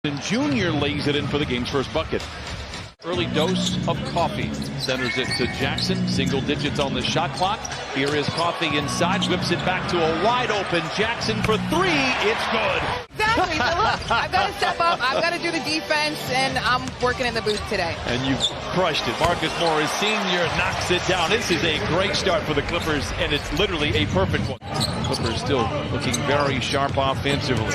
And Jr. lays it in for the game's first bucket. Early dose of Coffee. Centers it to Jackson. Single digits on the shot clock. Here is Coffee inside. Whips it back to a wide open Jackson for three. It's good. Exactly. So look, I've got to step up. I've got to do the defense, and I'm working in the booth today. And you've crushed it. Marcus Morris Sr. knocks it down. This is a great start for the Clippers, and it's literally a perfect one. Clippers still looking very sharp offensively.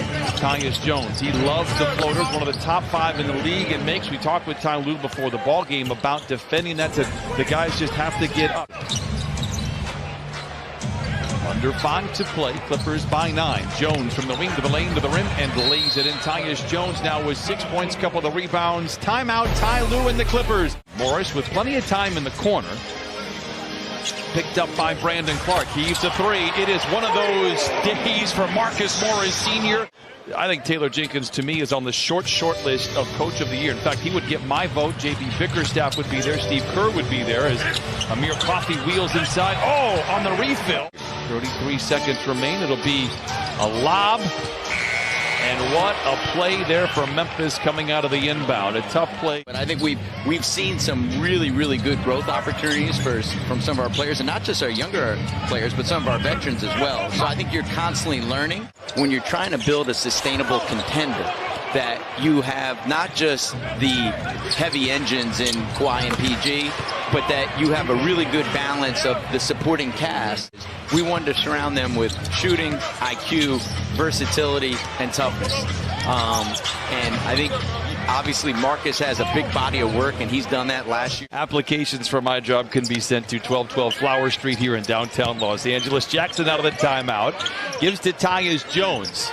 Tyus Jones, he loves the floaters, one of the top 5 in the league and makes. We talked with Ty Lue before the ball game about defending that. The guys just have to get up. Under 5 to play, Clippers by 9. Jones from the wing to the lane to the rim and lays it in. Tyus Jones now with 6 points, couple of the rebounds. Timeout, Ty Lue and the Clippers. Morris with plenty of time in the corner. Picked up by Brandon Clark. Heaves a three. It is one of those days for Marcus Morris Sr. I think Taylor Jenkins, to me, is on the short list of Coach of the Year. In fact, he would get my vote. J.B. Bickerstaff would be there. Steve Kerr would be there as Amir Coffey wheels inside. Oh, on the refill. 33 seconds remain. It'll be a lob. And what a play there from Memphis coming out of the inbound. A tough play. But I think we've seen some really good growth opportunities from some of our players, and not just our younger players, but some of our veterans as well. So I think you're constantly learning when you're trying to build a sustainable contender, that you have not just the heavy engines in Kawhi and PG, but that you have a really good balance of the supporting cast. We wanted to surround them with shooting, IQ, versatility, and toughness. And I think obviously Marcus has a big body of work, and he's done that last year. Applications for my job can be sent to 1212 Flower Street here in downtown Los Angeles. Jackson out of the timeout. Gives to Tyus Jones.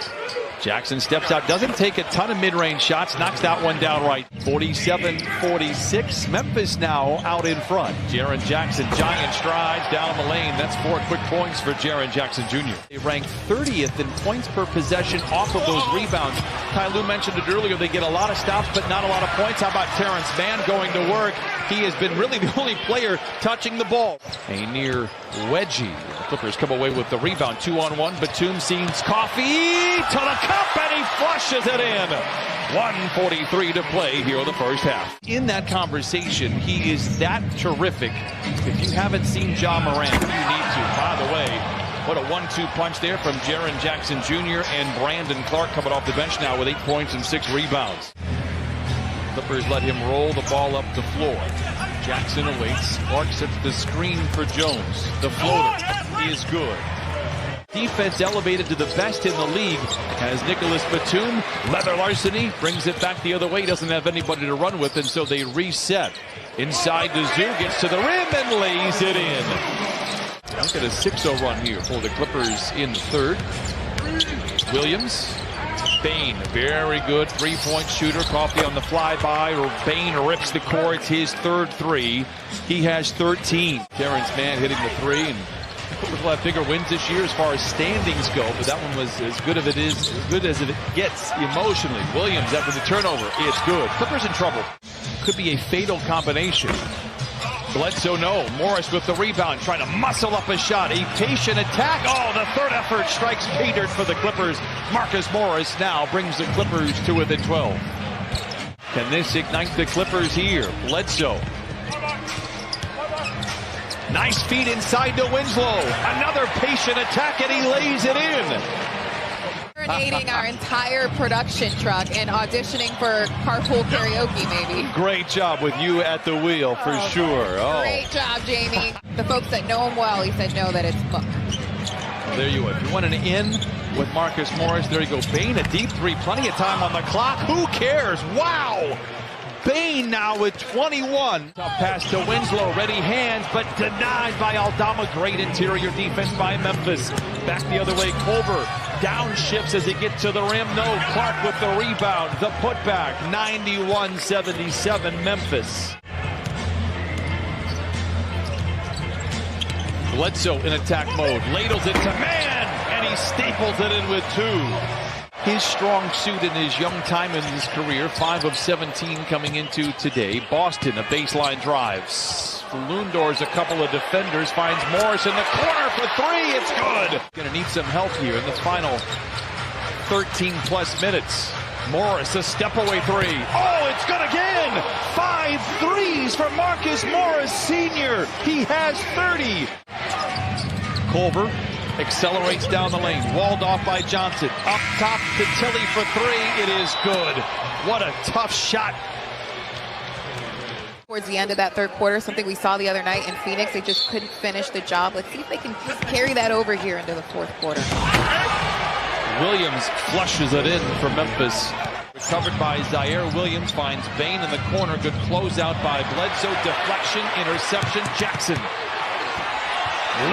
Jackson steps out, doesn't take a ton of mid-range shots, knocks that one down right. 47-46. Memphis now out in front. Jaren Jackson, giant strides down the lane. That's 4 quick points for Jaren Jackson Jr. They rank 30th in points per possession off of those rebounds. Ty Lue mentioned it earlier. They get a lot of stops, but not a lot of points. How about Terrence Mann going to work? He has been really the only player touching the ball. A near wedgie. The Clippers come away with the rebound. 2-on-1. Batum sees Coffee to the cup, and he flushes it in. 1:43 to play here in the first half. In that conversation, he is that terrific. If you haven't seen Ja Morant, you need to. By the way, what a 1-2 punch there from Jaren Jackson Jr. and Brandon Clark coming off the bench now with 8 points and 6 rebounds. Clippers let him roll the ball up the floor. Jackson awaits. Clark sets the screen for Jones. The floater is good. Defense elevated to the best in the league as Nicholas Batum, leather larceny, brings it back the other way. Doesn't have anybody to run with, and so they reset. Inside the Zoo, gets to the rim and lays it in. Look at a 6-0 run here for the Clippers in the third. Williams. Bain, very good three-point shooter. Coffee on the flyby. Bain rips the core. It's his third three. He has 13. Terrence Mann hitting the three. And Clippers will have bigger wins this year as far as standings go, but that one was as good as it gets emotionally. Williams after the turnover. It's good. Clippers in trouble. Could be a fatal combination. Bledsoe, no. Morris with the rebound, trying to muscle up a shot. A patient attack. Oh, the third effort strikes pay dirt for the Clippers. Marcus Morris now brings the Clippers to within 12. Can this ignite the Clippers here? Bledsoe. Nice feed inside to Winslow. Another patient attack, and he lays it in. Serenading our entire production truck and auditioning for carpool karaoke, maybe. Great job with you at the wheel, for sure. Oh. Great job, Jamie. The folks that know him well, he said no, that it's booked. Well, there you go. If you want an in with Marcus Morris, there you go. Bain, a deep three, plenty of time on the clock. Who cares? Wow! Bain now with 21. Tough pass to Winslow, ready hands, but denied by Aldama. Great interior defense by Memphis. Back the other way, Culver downshifts as he gets to the rim. No, Clark with the rebound. The putback, 91-77 Memphis. Bledsoe in attack mode, ladles it to Mann, and he staples it in with 2. His strong suit in his young time in his career, 5 of 17 coming into today. Boston, a baseline drives. Lundor's a couple of defenders, finds Morris in the corner for 3. It's good. Gonna need some help here in the final 13 plus minutes. Morris, a step-away three. Oh, it's good again! 5 threes for Marcus Morris Sr. He has 30. Culver accelerates down the lane, walled off by Johnson. Up top to Tilly for 3. It is good. What a tough shot. Towards the end of that third quarter, something we saw the other night in Phoenix, they just couldn't finish the job. Let's see if they can just carry that over here into the fourth quarter. Williams flushes it in for Memphis. Recovered by Zaire. Williams finds Bain in the corner. Good closeout by Bledsoe. Deflection, interception. Jackson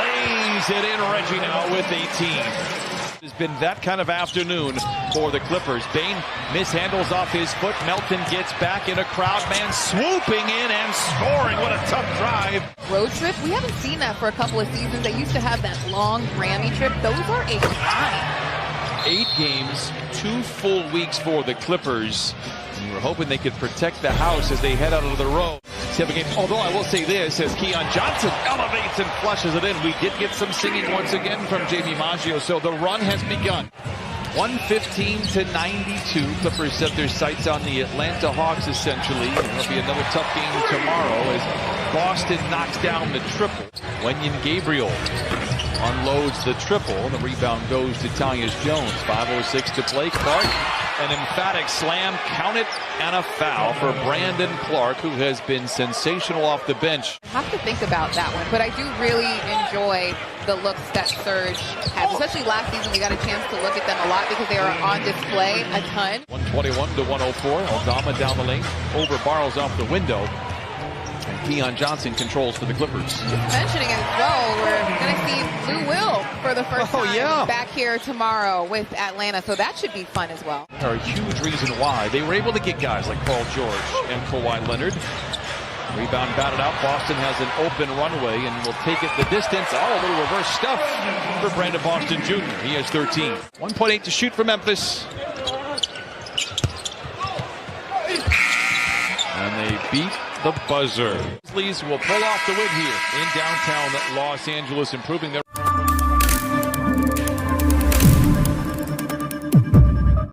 lays it in. Reggie now with 18. It's been that kind of afternoon for the Clippers. Bain mishandles off his foot. Melton gets back in a crowd. Man swooping in and scoring. What a tough drive. Road trip, we haven't seen that for a couple of seasons. They used to have that long Grammy trip. Those are a crime. 8 games, 2 full weeks for the Clippers. And we're hoping they could protect the house as they head out of the road. 7 games. Although I will say this, as Keon Johnson elevates and flushes it in. We did get some singing once again from Jamie Maggio, so the run has begun. 115-92. Clippers set their sights on the Atlanta Hawks, essentially. It'll be another tough game tomorrow as Boston knocks down the triple. Wenyen Gabriel unloads the triple. The rebound goes to Tyus Jones. 5:06 to play. Clark, an emphatic slam. Count it, and a foul for Brandon Clark, who has been sensational off the bench. I have to think about that one, but I do really enjoy the looks that Serge has. Especially last season, we got a chance to look at them a lot because they are on display a ton. 121-104. Aldama down the lane. Over Barles off the window. And Keon Johnson controls for the Clippers. Just mentioning it as well, we're going to see Lou Will for the first time back here tomorrow with Atlanta, so that should be fun as well. A huge reason why they were able to get guys like Paul George and Kawhi Leonard. Rebound batted out. Boston has an open runway and will take it the distance. Oh, a little reverse stuff for Brandon Boston Jr. He has 13. 1.8 to shoot for Memphis. And they beat the buzzer. Grizzlies will pull off the win here in downtown Los Angeles, improving their